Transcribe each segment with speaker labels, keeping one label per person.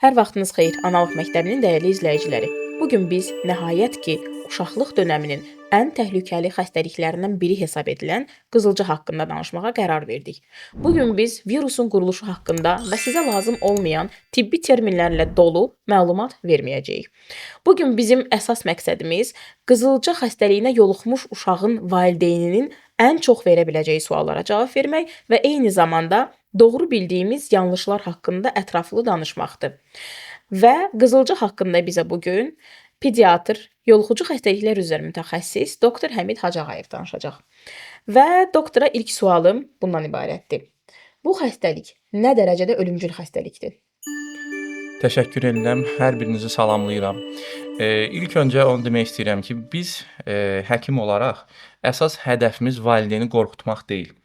Speaker 1: Hər vaxtınız xeyir, Analıq Məktəbinin dəyərli izləyiciləri. Bu gün biz nəhayət ki, uşaqlıq dönəminin ən təhlükəli xəstəliklərindən biri hesab edilən qızılca haqqında danışmağa qərar verdik. Bu gün biz virusun quruluşu haqqında və sizə lazım olmayan tibbi terminlərlə dolu məlumat verməyəcəyik. Bu gün bizim əsas məqsədimiz qızılca xəstəliyinə yoluxmuş uşağın valideyninin ən çox verə biləcəyi suallara cavab vermək və eyni zamanda doğru bildiyimiz yanlışlar haqqında ətraflı danışmaqdır. Və qızılca haqqında bizə bu gün pediatr, yoluxucu xəstəliklər üzrə mütəxəssis doktor Həmid Hacıağayev danışacaq. Və doktora ilk sualım bundan ibarətdir. Bu xəstəlik nə dərəcədə ölümcül xəstəlikdir?
Speaker 2: Təşəkkür edirəm. Hər birinizi salamlayıram. İlk öncə onu demək istəyirəm ki, biz həkim olaraq əsas hədəfimiz valideyni qorxutmaq deyil.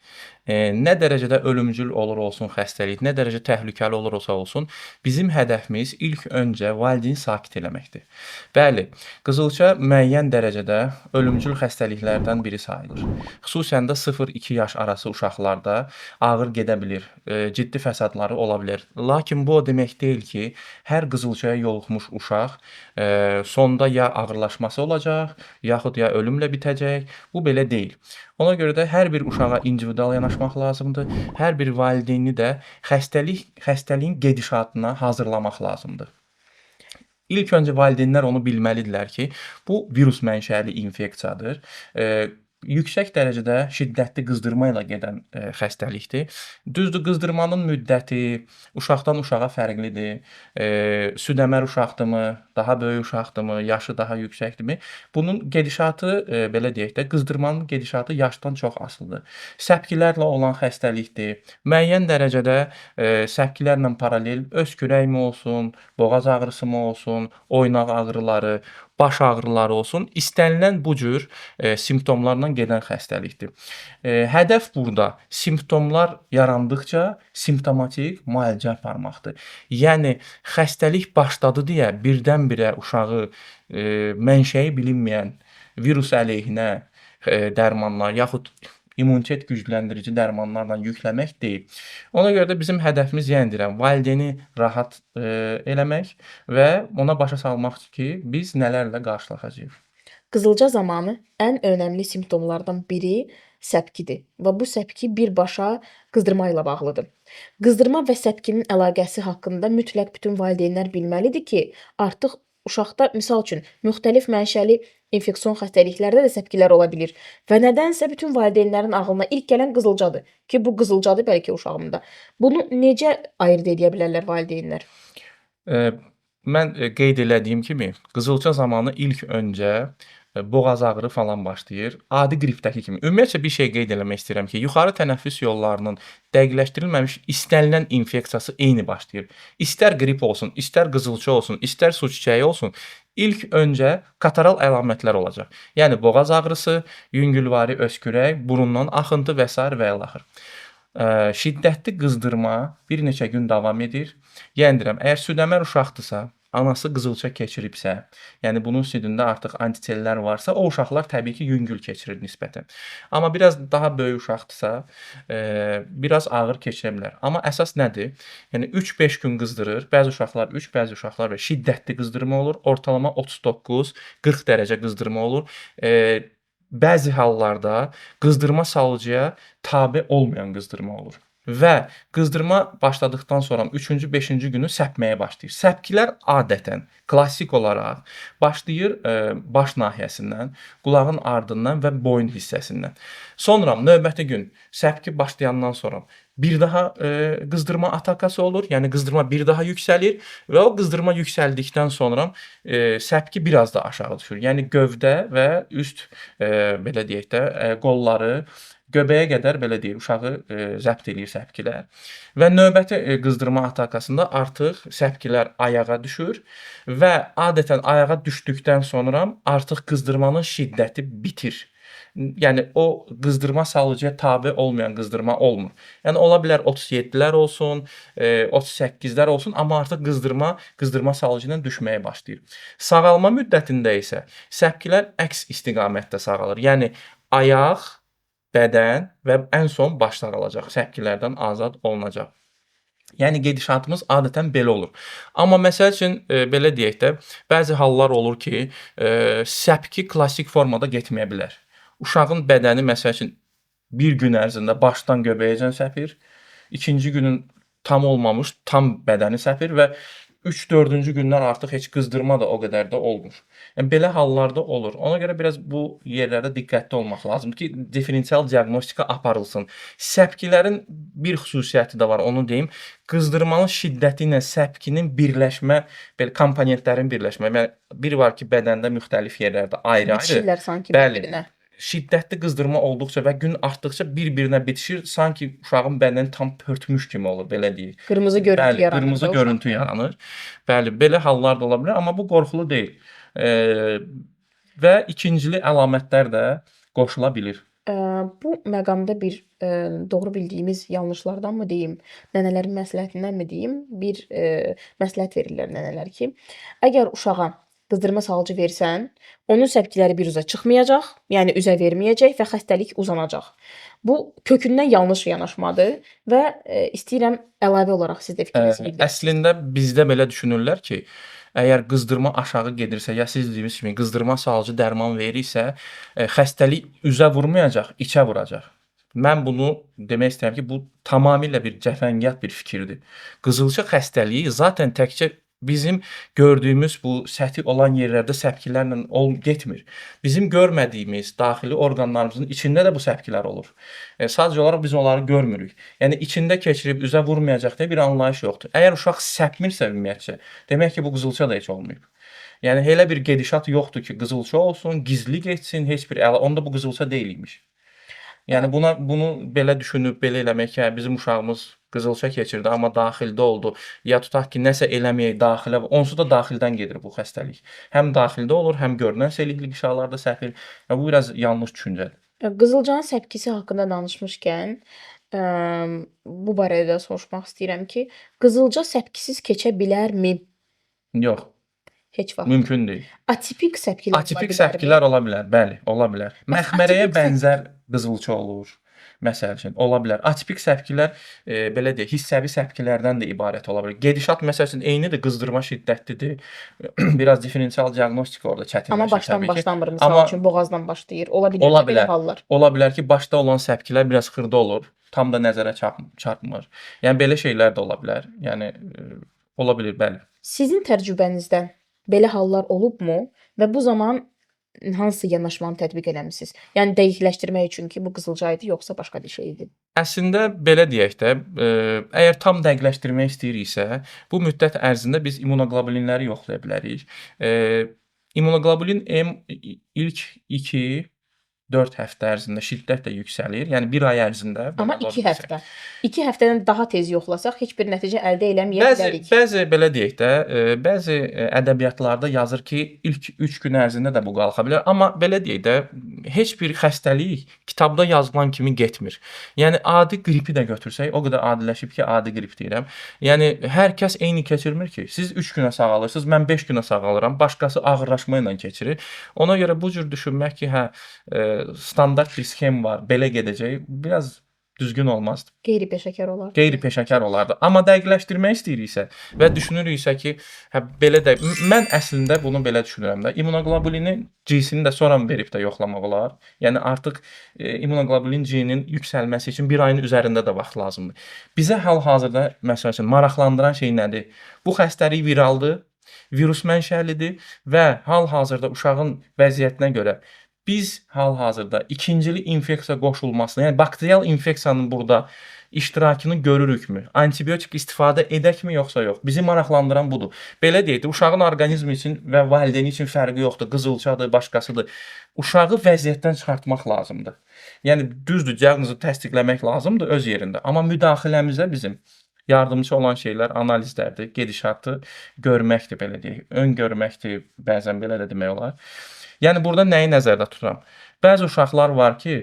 Speaker 2: Nə dərəcədə ölümcül olur olsun xəstəlik, nə dərəcə təhlükəli olursa olsun, bizim hədəfimiz ilk öncə valideyni sakit eləməkdir. Bəli, qızılca müəyyən dərəcədə ölümcül xəstəliklərdən biri sayılır. Xüsusən də 0-2 yaş arası uşaqlarda ağır gedə bilir, ciddi fəsadları ola bilər. Lakin bu o demək deyil ki, hər qızılcaya yoluxmuş uşaq sonda ya ağırlaşması olacaq, yaxud ya ölümlə bitəcək. Bu belə deyil. Ona görə də hər bir uşağa individual yanaşmaq lazımdır. Hər bir valideyni də xəstəliyin gedişatına hazırlamaq lazımdır. İlk öncə valideynlər onu bilməlidirlər ki, bu virus mənşəli infeksiyadır. Yüksək dərəcədə şiddətli qızdırma ilə gedən xəstəlikdir. Düzdür, qızdırmanın müddəti uşaqdan uşağa fərqlidir. Südəmər uşaqdırmı, daha böyük uşaqdırmı, yaşı daha yüksəkdirmi? Bunun gedişatı, belə deyək də, qızdırmanın gedişatı yaşdan çox asılıdır. Səpkilərlə olan xəstəlikdir. Müəyyən dərəcədə səpkilərlə paralel öskürəkmi olsun, boğaz ağrısı mı olsun, oynaq ağrıları, baş ağrıları olsun, istənilən bu cür simptomlarla gedən xəstəlikdir. Hədəf burada simptomlar yarandıqca simptomatik müalicə aparmaqdır. Yəni xəstəlik başladı deyə birdən-birə uşağı mənşəyi bilinməyən virus əleyhinə dərmanlar yaxud immunitet gücləndirici dərmanlarla yükləmək deyil. Ona görə də bizim hədəfimiz, yəni deyirəm, valideyni rahat eləmək və ona başa salmaq ki, biz nələrlə qarşılaşacağıq.
Speaker 1: Qızılca zamanı ən önəmli simptomlardan biri səpkidir və bu səpki birbaşa qızdırma ilə bağlıdır. Qızdırma və səpkinin əlaqəsi haqqında mütləq bütün valideynlər bilməlidir ki, artıq uşaqda misal üçün müxtəlif mənşəli infeksion xəstəliklərdə də səpkilər ola bilir və nədənsə bütün valideynlərin ağlına ilk gələn qızılcadır ki, bu qızılcadır bəlkə uşağımda. Bunu necə ayırd edə bilərlər valideynlər?
Speaker 2: Mən qeyd elədiyim kimi, qızılca zamanı ilk öncə boğaz ağrı falan başlayır. Adi qripdəki kimi. Ümumiyyətcə bir şey qeyd eləmək istəyirəm ki, yuxarı tənəffüs yollarının dəqiqləşdirilməmiş istənilən infeksiyası eyni başlayır. İstər qrip olsun, istər qızılca olsun, istər su çiçəyi olsun, ilk öncə kataral əlamətlər olacaq. Yəni boğaz ağrısı, yüngülvari öskürək, burundan axıntı və s. və ilaxır. Şiddətli qızdırma bir neçə gün davam edir. Yəni deyirəm, əgər südəmər uşaqdırsa, anası qızılca keçiribsə, yəni bunun südündə artıq antisellər varsa, o uşaqlar təbii ki, yüngül keçirir nisbətən. Amma biraz daha böyük uşaqdırsa, biraz ağır keçirə bilər. Amma əsas nədir? Yəni 3-5 gün qızdırır. Bəzi uşaqlar 3, bəzi uşaqlar və şiddətli qızdırma olur. Ortalama 39-40 dərəcə qızdırma olur. Bəzi hallarda qızdırma salıcıya tabe olmayan qızdırma olur. Və qızdırma başladıqdan sonra 3-cü, 5-ci günü səpməyə başlayır. Səpkilər adətən klassik olaraq başlayır baş nahiyəsindən, qulağın ardından və boyun hissəsindən. Sonra növbəti gün səpki başlayandan sonra bir daha qızdırma atakası olur. Yəni qızdırma bir daha yüksəlir və o qızdırma yüksəldikdən sonra səpki biraz da aşağı düşür. Yəni gövdə və üst belə deyək də qolları göbəyə qədər belə deyək uşağı zəbt eləyir səpkilər. Və növbəti qızdırma atakasında artıq səpkilər ayağa düşür və adətən ayağa düşdükdən sonra artıq qızdırmanın şiddəti bitir. Yəni o qızdırma salıcıya tabe olmayan qızdırma olmur. Yəni ola bilər 37-lər olsun, 38-lər olsun, amma artıq qızdırma salıcı ilə düşməyə başlayır. Sağalma müddətində isə səpkilər əks istiqamətdə sağalır. Yəni ayaq, bədən və ən son baş sağalacaq, səpkilərdən azad olunacaq. Yəni gedişatımız adətən belə olur. Amma məsəl üçün, belə deyək də, bəzi hallar olur ki, səpki klassik formada getməyə bilər. Uşağın bədəni məsəl üçün bir gün ərzində başdan göbəyəcən səpir, ikinci günün tam olmamış tam bədəni səpir və 3-4-cü gündən artıq heç qızdırma da o qədər də olmur. Yəni belə hallarda olur. Ona görə biraz bu yerlərdə diqqətli olmaq lazımdır ki, diferensial diaqnostika aparılsın. Səpkilərin bir xüsusiyyəti də var, onu deyim. Qızdırmanın şiddəti ilə səpkinin birləşmə, belə komponentlərin birləşmə. Yəni biri var ki, bədəndə müxtəlif yerlərdə ayrı-ayrı.
Speaker 1: Bitişirlər sanki
Speaker 2: Bəli.
Speaker 1: bir-birinə.
Speaker 2: Şiddətli qızdırma olduqca və gün artdıqca bir-birinə bitişir, sanki uşağın bədəni tam pörtmüş kimi olur, belə deyək.
Speaker 1: Qırmızı görüntü
Speaker 2: Bəli,
Speaker 1: yaranır.
Speaker 2: qırmızı görüntü yaranır. Bəli, belə hallar da ola bilər, amma bu qorxulu deyil. Və ikincili əlamətlər də qoşula bilir.
Speaker 1: Bu məqamda bir doğru bildiyimiz yanlışlardanmı deyim, nənələrin məsləhətindənmi deyim, bir məsləhət verirlər nənələr ki, əgər uşağa qızdırma salcı versən, onun səpkiləri bir üzə çıxmayacaq, yəni üzə verməyəcək və xəstəlik uzanacaq. Bu kökündən yanlış yanaşmadır və istəyirəm əlavə olaraq siz də fikrinizi bildirəsiniz.
Speaker 2: Əslində bizdə belə düşünürlər ki, əgər qızdırma aşağı gedirsə, ya siz dediyiniz kimi qızdırma salcı dərman verirsə, xəstəlik üzə vurmayacaq, içə vuracaq. Mən bunu demək istəyirəm ki, bu tamamilə bir cəfəngiyat bir fikirdir. Qızılça xəstəliyi zaten təkcə bizim gördüyümüz bu səthi olan yerlərdə səpkilərlə getmir. Bizim görmədiyimiz daxili orqanlarımızın içində də bu səpkilər olur. Sadəcə olaraq biz onları görmürük. Yəni içində keçirib üzə vurmayacaq deyə bir anlayış yoxdur. Əgər uşaq səpmirsə ümumiyyətcə, demək ki, bu qızılça da heç olmayıb. Yəni elə bir gedişat yoxdur ki, qızılça olsun, gizli getsin, heç bir onda bu qızılça deyil imiş. Yəni bunu belə düşünüb, belə eləmək ki, bizim uşağımız qızılça keçirdi, amma daxildə oldu. Ya tutaq ki, nəsə eləməyək daxilə, onsuz da daxildən gedir bu xəstəlik. Həm daxildə olur, həm görünən selikli qişalarda səpir. Bu biraz yanlış düşüncədir.
Speaker 1: Qızılcanın səpkisi haqqında danışmışkən, bu barədə də soruşmaq istəyirəm ki, qızılca səpkisiz keçə bilərmi?
Speaker 2: Yox,
Speaker 1: Heç vaxt.
Speaker 2: mümkün deyil.
Speaker 1: Atipik səpkilər
Speaker 2: Atipik səpkilər ola bilər, bəli, ola bilər. Məxmərəyə bənzər qızılça olur. Məsəl üçün ola bilər. Atipik səpkilər belə deyək, hissəvi səpkilərdən də ibarət ola bilər. Gedişat məsəl üçün eynidir, qızdırma şiddətlidir. Biraz diferensial diaqnostika orada çətinləşir
Speaker 1: Amma başdan
Speaker 2: təbii ki.
Speaker 1: başlamır, misal
Speaker 2: Amma
Speaker 1: üçün boğazdan başlayır. Ola bilər
Speaker 2: ola
Speaker 1: belə
Speaker 2: bilər.
Speaker 1: hallar.
Speaker 2: Ola bilər ki, başda olan səpkilər biraz xırda olur, tam da nəzərə çarpmır. Yəni belə şeylər də ola bilər. Yəni ola bilər, bəli.
Speaker 1: Sizin təcrübənizdən belə hallar olubmu və bu zaman hansı yanaşmanı tətbiq eləmisiniz? Yəni dəqiqləşdirmək üçün ki, bu qızılca idi yoxsa başqa bir şey idi?
Speaker 2: Əslində belə deyək də, əgər tam dəqiqləşdirmək istəyiriksə, bu müddət ərzində biz immunoglobulinləri yoxlaya bilərik. İmmunoglobulin M ilk 2-4 həftə ərzində şiddətlə yüksəlir. Yəni 1 ay ərzində.
Speaker 1: Amma 2 həftə. 2 həftədən daha tez yoxlasaq heç bir nəticə əldə eləməyə bilərik.
Speaker 2: Bəzi belə deyək də, bəzi ədəbiyyatlarda yazır ki, ilk 3 gün ərzində də bu qalxa bilər. Amma belə deyək də, heç bir xəstəlik kitabda yazılan kimi getmir. Yəni adi qripi də götürsək, o qədər adiləşib ki, adi qrip deyirəm. Yəni hər kəs eyni keçirmir ki. Siz 3 günə sağalırsınız, mən 5 günə sağalıram. Başqası ağırlaşma ilə keçirir. Ona görə bu cür düşünmək ki, standart bir sxem var, belə gedəcək, biraz düzgün olmazdı.
Speaker 1: Qeyri-peşəkar olardı.
Speaker 2: Qeyri-peşəkar olardı. Amma dəqiqləşdirmək istəyiriksə və düşünürüksə ki, belə də mən əslində bunu belə düşünürəm də. İmmunoglobulinin G-sini də sonra verib də yoxlamaq olar. Yəni artıq immunoglobulin G-nin yüksəlməsi üçün 1 ayın üzərində də vaxt lazımdır. Bizə hal-hazırda məsəl üçün maraqlandıran şey nədir? Bu xəstəlik viraldır, virus mənşəlidir və hal-hazırda uşağın vəziyyətinə görə biz hal-hazırda ikincili infeksiya qoşulmasını, yəni bakterial infeksiyanın burada iştirakını görürükmü? Antibiotik istifadə edəkmi yoxsa yox? Bizi maraqlandıran budur. Belə deyək də, uşağın orqanizmi üçün və valideyni üçün fərqi yoxdur. Qızılçadır, başqasıdır. Uşağı vəziyyətdən çıxartmaq lazımdır. Yəni düzdür, diaqnozu təsdiqləmək lazımdır öz yerində. Amma müdaxiləmizə bizim yardımcı olan şeylər analizlərdir, gedişatı görməkdir, belə deyək. Ön görməkdir, bəzən belə də demək olar. Yəni burada nəyi nəzərdə tuturam? Bəzi uşaqlar var ki,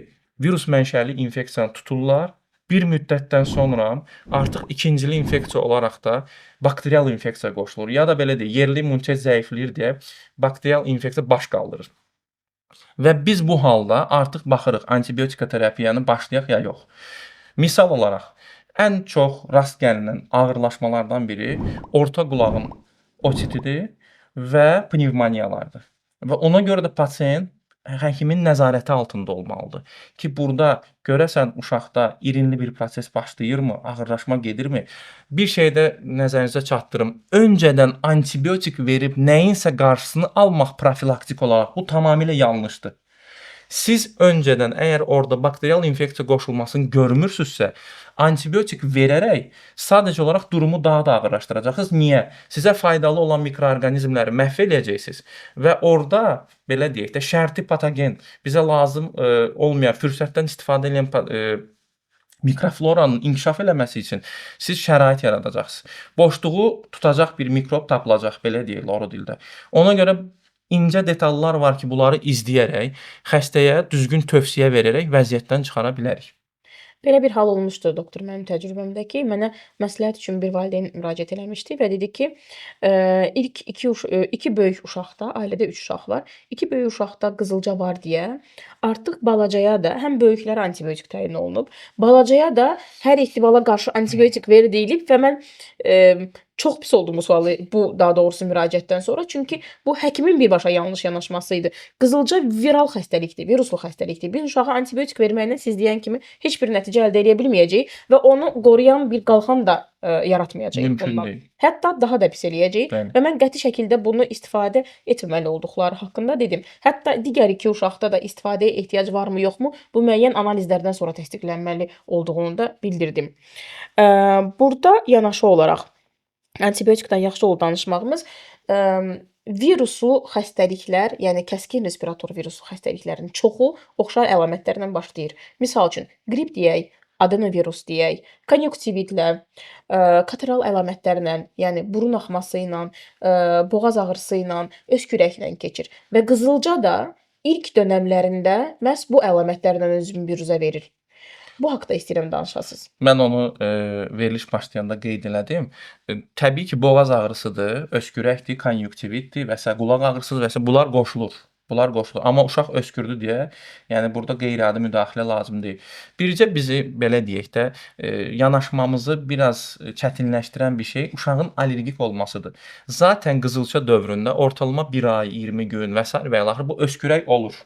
Speaker 2: virus mənşəli infeksiyanı tuturlar. Bir müddətdən sonra artıq ikincili infeksiya olaraq da bakterial infeksiya qoşulur. Ya da belə deyək, yerli immunitet zəifləyir deyə bakterial infeksiya baş qaldırır. Və biz bu halda artıq baxırıq antibiotika terapiyanı başlayaq ya yox. Misal olaraq, Ən çox rast gəlinən ağırlaşmalardan biri orta qulağın otitidir və pnevmoniyalardır. Və ona görə də pasient həkimin nəzarəti altında olmalıdır ki, burada görəsən uşaqda irinli bir proses başlayırmı, ağırlaşma gedirmi? Bir şey də nəzərinizə çatdırım. Öncədən antibiotik verib nəyinsə qarşısını almaq profilaktik olaraq bu tamamilə yanlışdır. Siz öncədən əgər orada bakterial infeksiya qoşulmasını görmürsünüzsə, antibiotik verərək sadəcə olaraq durumu daha da ağırlaşdıracaqsınız. Niyə? Sizə faydalı olan mikroorqanizmləri məhv eləyəcəksiniz və orada belə deyək də şərti patogen, bizə lazım olmayan fürsətdən istifadə edən mikrofloranın inkişaf eləməsi üçün siz şərait yaradacaqsınız. Boşluğu tutacaq bir mikrob tapılacaq, belə deyək loru dildə. Ona görə incə detallar var ki, bunları izləyərək xəstəyə düzgün tövsiyə verərək vəziyyətdən çıxara bilərik.
Speaker 1: Belə bir hal olmuşdu doktor mənim təcrübəmdə ki, mənə məsləhət üçün bir valideyn müraciət eləmişdi və dedi ki, ilk 2 böyük uşaqda, ailədə 3 uşaq var. 2 böyük uşaqda qızılca var deyə artıq balacaya da həm böyüklərə antibiotik təyin olunub, balacaya da hər ehtimala qarşı antibiotik ver deyilib və mən çox pis oldum bu sualı, daha doğrusu müraciətdən sonra. Çünki bu həkimin birbaşa yanlış yanaşması idi. Qızılca viral xəstəlikdir, viruslu xəstəlikdir. Biz uşağa antibiotik verməklə siz deyən kimi heç bir nəticə əldə edə bilməyəcəyik və onu qoruyan bir qalxan da yaratmayacağıq
Speaker 2: Mümkün
Speaker 1: bundan.
Speaker 2: deyil.
Speaker 1: Hətta daha da pis eləyəcəyik
Speaker 2: Bəli.
Speaker 1: və mən qəti şəkildə bunu istifadə etməməli olduqları haqqında dedim. Hətta digər 2 uşaqda da istifadəyə ehtiyac varmı, yoxmu, bu müəyyən analizlərdən sonra təsdiqlənməli olduğunu da bildirdim. Burada yanaşı olaraq antibiotikdən yaxşı oldu danışmağımız. Viruslu xəstəliklər, yəni kəskin respirator viruslu xəstəliklərin çoxu oxşar əlamətlərlə başlayır. Misal üçün, qrip deyək, adenovirus deyək, konjunktivitlə, kateral əlamətlərlə, yəni burun axması ilə, boğaz ağrısı ilə, öskürəklə keçir və qızılca da ilk dönəmlərində məhz bu əlamətlərlə özünü büruzə verir. Bu haqda istəyirəm danışasınız.
Speaker 2: Mən onu veriliş başlayanda qeyd elədim. Təbii ki, boğaz ağrısıdır, öskürəkdir, konjunktivitdir və s. qulaq ağrısıdır və s. bunlar qoşulur. Bunlar qoşulur. Amma uşaq öskürdü deyə, yəni burada qeyri-adi müdaxilə lazım deyil. Bircə bizi belə deyək də, yanaşmamızı biraz çətinləşdirən bir şey uşağın allergik olmasıdır. Zaten qızılça dövründə ortalama 1 ay, 20 gün və s. və ilaxır bu öskürək olur.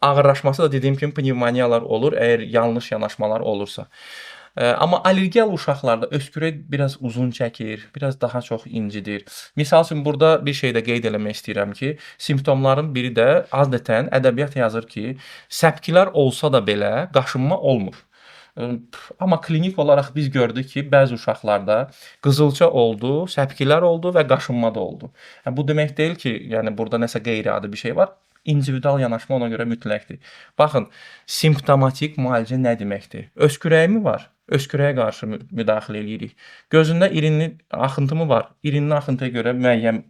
Speaker 2: Ağırlaşması da dediyim kimi pnevmoniyalar olur, əgər yanlış yanaşmalar olursa. Amma allergiyalı uşaqlarda öskürək biraz uzun çəkir, biraz daha çox incidir. Misal üçün, burada bir şey də qeyd eləmək istəyirəm ki, simptomların biri də adətən ədəbiyyat yazır ki, səpkilər olsa da belə qaşınma olmur. Amma klinik olaraq biz gördük ki, bəzi uşaqlarda qızılça oldu, səpkilər oldu və qaşınma da oldu. Bu demək deyil ki, yəni burada nəsə qeyri-adi bir şey var. İndividual yanaşma ona görə mütləqdir. Baxın, simptomatik müalicə nə deməkdir? Öskürəyi mi var? Öskürəyə qarşı müdaxilə eləyirik. Gözündə irinli axıntı mı var? İrinli axıntıya görə müəyyən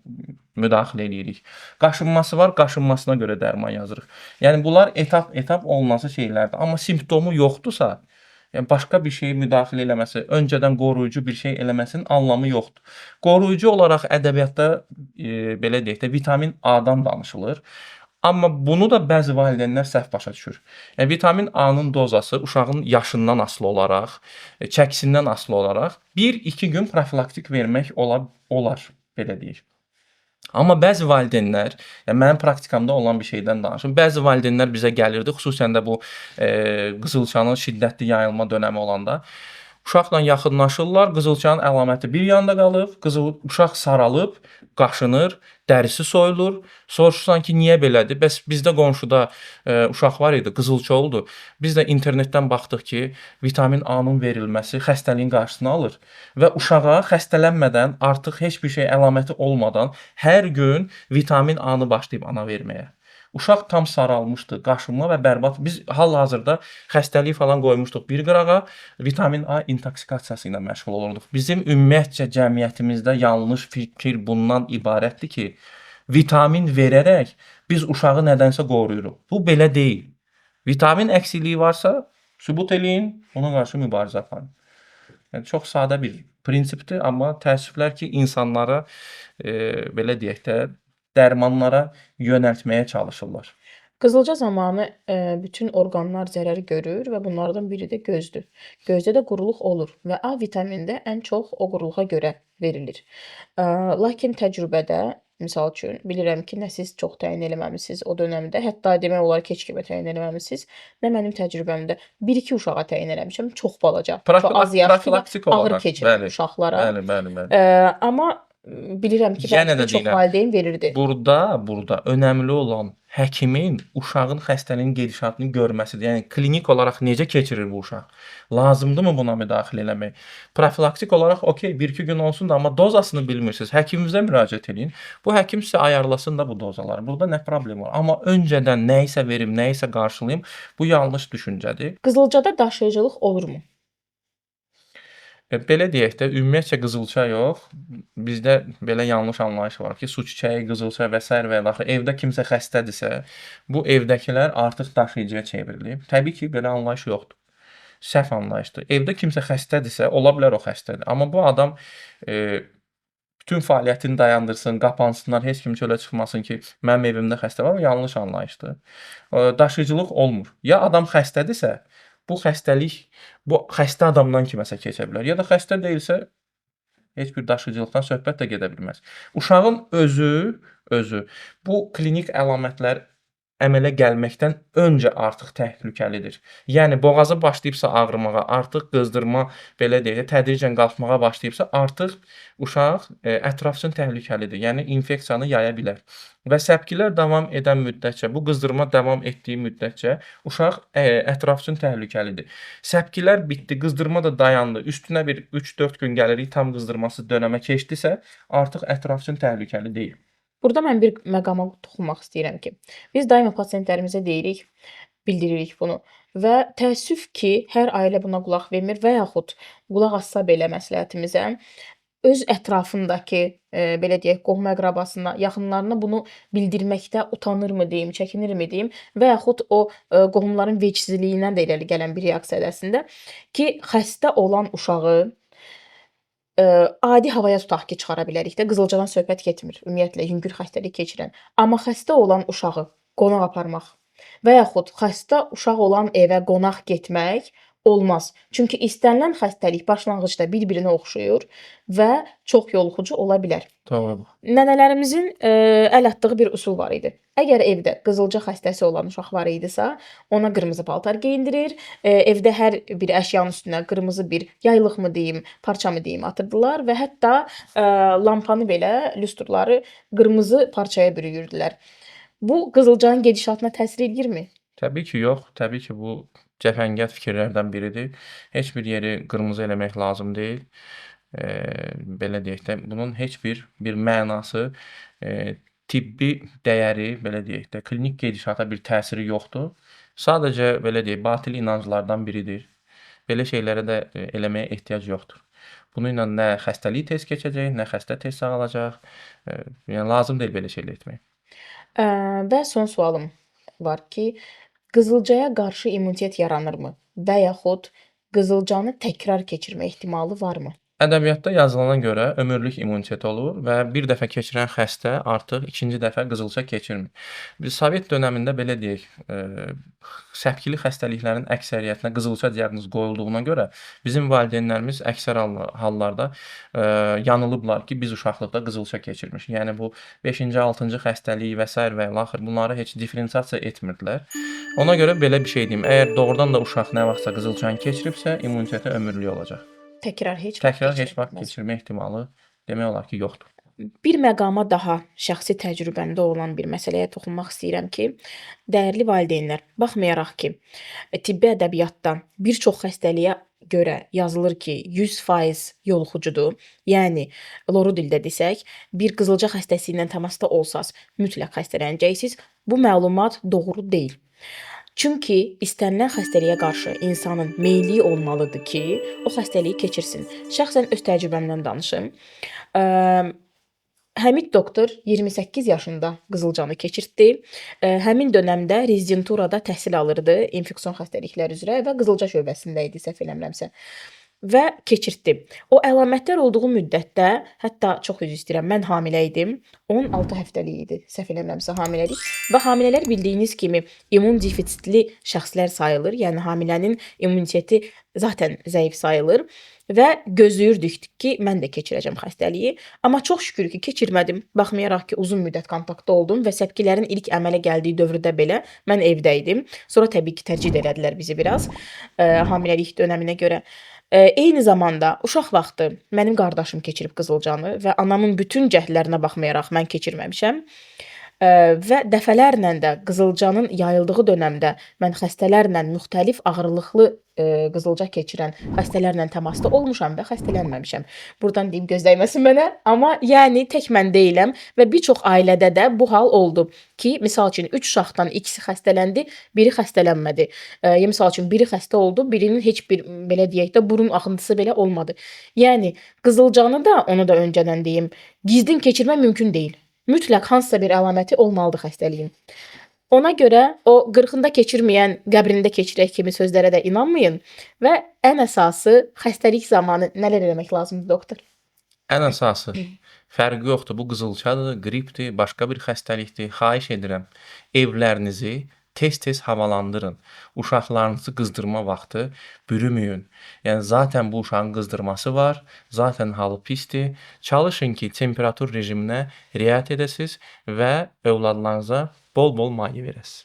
Speaker 2: müdaxilə eləyirik. Qaşınması var, qaşınmasına görə dərman yazırıq. Yəni bunlar etap olunası şeylərdir. Amma simptomu yoxdursa, yəni başqa bir şey müdaxilə eləməsi, öncədən qoruyucu bir şey eləməsinin anlamı yoxdur. Qoruyucu olaraq ədəbiyyatda belə deyək də vitamin A-dan danışılır. Amma bunu da bəzi valideynlər səhv başa düşür. Yəni vitamin A-nın dozası uşağın yaşından asılı olaraq, çəkisindən asılı olaraq 1-2 gün profilaktik vermək olar, belə deyək. Amma bəzi valideynlər, yəni mənim praktikamda olan bir şeydən danışım. Bəzi valideynlər bizə gəlirdi, xüsusən də bu qızılçanın şiddətli yayılma dönəmi olanda. Uşaqla yaxınlaşırlar, qızılçanın əlaməti bir yanda qalıb, uşaq saralıb, qaşınır, dərisi soyulur. Soruşursan ki, niyə belədir? Bəs bizdə qonşuda uşaq var idi, qızılça oldu. Biz də internetdən baxdıq ki, vitamin A-nın verilməsi xəstəliyin qarşısını alır və uşağa xəstələnmədən, artıq heç bir şey əlaməti olmadan hər gün vitamin A-nı başlayıb ana verməyə. Uşaq tam saralmışdı, qaşınma və bərbad. Biz hal-hazırda xəstəliyi falan qoymuşduq bir qırağa, vitamin A intoksikasiyası ilə məşğul olurduq. Bizim ümumiyyətcə cəmiyyətimizdə yanlış fikir bundan ibarətdir ki, vitamin verərək biz uşağı nədənsə qoruyuruq. Bu belə deyil. Vitamin əksikliyi varsa, sübut eləyin, ona qarşı mübarizə aparın. Yəni, çox sadə bir prinsipdir, amma təəssüflər ki, insanlara belə deyək də, dərmanlara yönəltməyə çalışırlar.
Speaker 1: Qızılca zamanı bütün orqanlar zərər görür və bunlardan biri də gözdür. Gözdə də quruluq olur və A vitamini də ən çox o quruluğa görə verilir. Lakin təcrübədə, misal üçün, bilirəm ki, nə siz çox təyin eləməmisiniz o dönəmdə, hətta demək olar ki, heç kimə təyin eləməmisiniz, nə mənim təcrübəmdə 1-2 uşağa təyin eləmişəm, çox balaca, çox az yaşlı və
Speaker 2: Profilaktik
Speaker 1: ağır
Speaker 2: olaraq,
Speaker 1: keçirən
Speaker 2: bəli,
Speaker 1: uşaqlara.
Speaker 2: bəli.
Speaker 1: Amma bilirəm ki,
Speaker 2: Yenə
Speaker 1: bəlkə
Speaker 2: də
Speaker 1: bir çox
Speaker 2: deyirəm,
Speaker 1: valideyn verirdi.
Speaker 2: burada önəmli olan həkimin uşağın xəstəliyin gedişatını görməsidir. Yəni klinik olaraq necə keçirir bu uşaq? Lazımdırmı buna müdaxilə eləmək? Profilaktik olaraq okey, 1-2 gün olsun da, amma dozasını bilmirsiniz. Həkiminizə müraciət edin. Bu həkim sizə ayarlasın da bu dozaları. Burada nə problem var? Amma öncədən nəyisə verim, nəyisə qarşılayım, bu yanlış düşüncədir.
Speaker 1: Qızılcada daşıyıcılıq olurmu?
Speaker 2: Belə deyək də, ümumiyyətcə qızılça yox. Bizdə belə yanlış anlayış var ki, su çiçəyi, qızılça və sair və ilaxır. Evdə kimsə xəstədirsə, bu evdəkilər artıq daşıyıcıya çevrilib. Təbii ki, belə anlayış yoxdur. Səhv anlayışdır. Evdə kimsə xəstədirsə, ola bilər o xəstədir. Amma bu adam bütün fəaliyyətini dayandırsın, qapansınlar, heç kim çölə çıxmasın ki, mənim evimdə xəstə var, o yanlış anlayışdır. Daşıyıcılıq olmur. Ya adam xəstədirsə, bu xəstəlik bu xəstə adamdan kiməsə keçə bilər. Ya da xəstə deyilsə, heç bir daşıyıcılıqdan söhbət də gedə bilməz. Uşağın özü bu klinik əlamətlər əmələ gəlməkdən öncə artıq təhlükəlidir. Yəni boğazı başlayıbsa ağrımağa, artıq qızdırma belə deyək, tədricən qalxmağa başlayıbsa, artıq uşaq ətraf üçün təhlükəlidir. Yəni infeksiyanı yaya bilər. Və səpkilər davam edən müddətcə, bu qızdırma davam etdiyi müddətcə uşaq ətraf üçün təhlükəlidir. Səpkilər bitdi, qızdırma da dayandı, üstünə bir 3-4 gün gəlirik, tam qızdırması dönəmə keçdisə, artıq ətraf üçün təhlükəli deyil.
Speaker 1: Burada mən bir məqama toxunmaq istəyirəm ki, biz daima pasientlərimizə deyirik, bildiririk bunu və təəssüf ki, hər ailə buna qulaq vermir və yaxud qulaq assa belə məsləhətimizə öz ətrafındakı, belə deyək, qohum-əqrabasına, yaxınlarına bunu bildirməkdə utanırmı deyim, çəkinirmi deyim və yaxud o qohumların vecsizliyindən də irəli gələn bir reaksiya əslində ki, xəstə olan uşağı adi havaya tutaq ki, çıxara bilərik də. Qızılcadan söhbət getmir. Ümumiyyətlə yüngül xəstəlik keçirən. Amma xəstə olan uşağı qonaq aparmaq və yaxud xəstə uşaq olan evə qonaq getmək olmaz. Çünki istənilən xəstəlik başlanğıcda bir-birinə oxşuyur və çox yoluxucu ola bilər.
Speaker 2: Doğrudur.
Speaker 1: Nənələrimizin əl atdığı bir üsul var idi. Əgər evdə qızılca xəstəsi olan uşaq var idisə, ona qırmızı paltar geyindirir, evdə hər bir əşyanın üstünə qırmızı bir yaylıqmı deyim, parçamı deyim atırdılar və hətta lampanı belə, lüstrları qırmızı parçaya bürüyürdülər. Bu qızılcanın gedişatına təsir edirmi?
Speaker 2: Təbii ki, yox. Təbii ki, bu cəfəngiyat fikirlərdən biridir. Heç bir yeri qırmızı eləmək lazım deyil. Belə deyək də, bunun heç bir mənası, tibbi dəyəri, belə deyək də, klinik gedişata bir təsiri yoxdur. Sadəcə belə deyək, batil inanclardan biridir. Belə şeylərə də eləməyə ehtiyac yoxdur. Bununla nə xəstəlik tez keçəcək, nə xəstə tez sağalacaq. Yəni lazım deyil belə şeylər etmək.
Speaker 1: Və son sualım var ki, qızılcaya qarşı immunitet yaranırmı və yaxud qızılcanı təkrar keçirmə ehtimalı varmı?
Speaker 2: Ədəbiyyatda yazılana görə ömürlük immunitet olur və bir dəfə keçirən xəstə artıq ikinci dəfə qızılca keçirmir. Biz Sovet dönəmində belə deyək, səpkili xəstəliklərin əksəriyyətinə qızılca diaqnozu qoyulduğuna görə bizim valideynlərimiz əksər hallarda yanılıblar ki, biz uşaqlıqda qızılca keçirmişik. Yəni bu 5-ci, 6-cı xəstəlik və s. və ilaxır bunları heç diferensiasiya etmirdilər. Ona görə belə bir şey deyim, əgər doğrudan da uşaq nə vaxtsa qızılcanı keçiribsə, immuniteti ömürlük olacaq.
Speaker 1: Təkrar heç vaxt
Speaker 2: keçirmə ehtimalı demək olar ki, yoxdur.
Speaker 1: Bir məqama daha şəxsi təcrübəmdə olan bir məsələyə toxunmaq istəyirəm ki, dəyərli valideynlər, baxmayaraq ki, tibbi ədəbiyyatda bir çox xəstəliyə görə yazılır ki, 100% yoluxucudur. Yəni loru dildə desək, bir qızılca xəstəsi ilə təmasda olsaz, mütləq xəstələnəcəksiniz. Bu məlumat doğru deyil. Çünki istənilən xəstəliyə qarşı insanın meyilli olmalıdır ki, o xəstəliyi keçirsin. Şəxsən öz təcrübəmdən danışım. Həmid doktor 28 yaşında qızılcanı keçirtdi. Həmin dönəmdə rezidenturada təhsil alırdı infeksion xəstəliklər üzrə və qızılca şöbəsində idi, səhv eləmirəmsə. və keçirtdi. O əlamətlər olduğu müddətdə, hətta çox üzr istəyirəm, mən hamilə idim. 16 həftəlik idi, səhv eləmirəmsə hamiləlik və hamilələr bildiyiniz kimi immun defisitli şəxslər sayılır. Yəni hamilənin immuniteti zaten zəif sayılır və gözləyirdik ki, mən də keçirəcəm xəstəliyi. Amma çox şükür ki, keçirmədim. Baxmayaraq ki, uzun müddət kontaktda oldum və səpkilərin ilk əmələ gəldiyi dövrdə belə mən evdə idim. Sonra təbii ki, təcrid elədilər bizi biraz hamiləlik dönəminə görə. Eyni zamanda uşaq vaxtı mənim qardaşım keçirib qızılcanı və anamın bütün cəhdlərinə baxmayaraq mən keçirməmişəm. Və dəfələrlə də qızılcanın yayıldığı dönəmdə mən xəstələrlə müxtəlif ağırlıqlı qızılca keçirən xəstələrlə təmasda olmuşam və xəstələnməmişəm. Burdan deyim göz dəyməsin mənə, amma yəni tək mən deyiləm və bir çox ailədə də bu hal oldu ki, misal üçün 3 uşaqdan ikisi xəstələndi, biri xəstələnmədi. Misal üçün biri xəstə oldu, birinin heç bir belə deyək də burun axıntısı belə olmadı. Yəni qızılcanı da, onu da öncədən deyim, gizlin keçirmək mümkün deyil. Mütləq hansısa bir əlaməti olmalıdır xəstəliyin. Ona görə o 40-ında keçirməyən qəbrində keçirək kimi sözlərə də inanmayın və ən əsası xəstəlik zamanı nələr eləmək lazımdır doktor?
Speaker 2: Ən əsası fərqi yoxdur. Bu qızılçadır, qripdir, başqa bir xəstəlikdir. Xahiş edirəm, evlərinizi tez-tez havalandırın. Uşaqlarınızı qızdırma vaxtı bürümüyün. Yəni zaten bu uşağın qızdırması var, zaten halı pisdir. Çalışın ki, temperatur rejiminə riayət edəsiz və övladlarınıza bol-bol maye verəsiz.